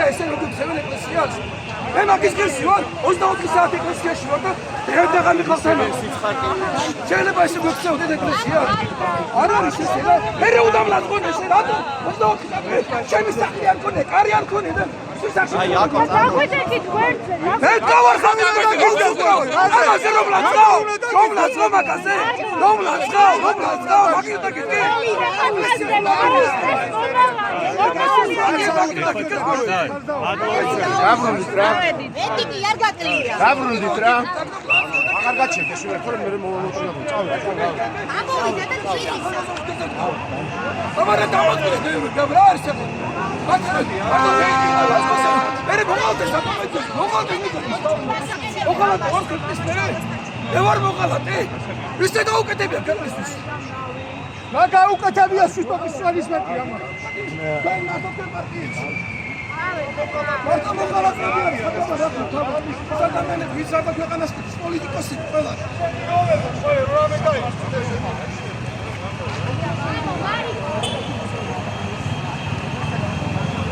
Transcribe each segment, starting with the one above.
ეკლესია ესე როგორ ხსევენ ეკლესიას. მე მაგის გირსი ვარ 24 საათი ეკლესიაში ვარ და დღევდაღა მიხავსენო. შეიძლება ესე გვექცეოდეთ ეკლესია. არ არის ესე რა. მე უნდა მლაწყონ ესე რატო 24 საათი ჩემი სახლი არ ქონე, კარი არ ქონე და აი აკო დახვიდეთ გვერდზე. მე გავარ ხამი და გიძავ. ამაზე რომ ლაწყავ, მაგაზე. რომ ლაწყავ, მაგით და გიტკი. დაბრუნდით რა. ეტიკი არ გაკლია. დაბრუნდით რა. აღარ გაჩერდე შუა თორე მე მოვუწევ. ამოვიდა და ძირის. ამარა დამოწმე რა არის ახლა. მე მოყავდა საკუთრებით მოყავდა ორკესტრის მე ვარ მოყავდა ისე დაუკეთებია ქვეყნისთვის რა გაუკეთებია სისტემის მეტი ამა და ნატო პარტიებში მარტო მოყავდა საკუთრებით ვიზა და ქვეყანას პოლიტიკოსი ყველა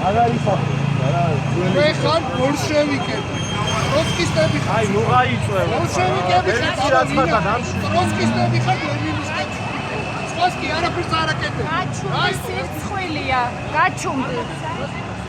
მე ხარ ბოლშევიკები. ტროცკისტები ხარ. აი მოღაიწვევ. ბოლშევიკები ხარ. ტროცკისტები ხარ ლენინისტები. სხვას კი არაფერს არ აკეთებ. გაჩუმდი სირცხვილია. გაჩუმდი.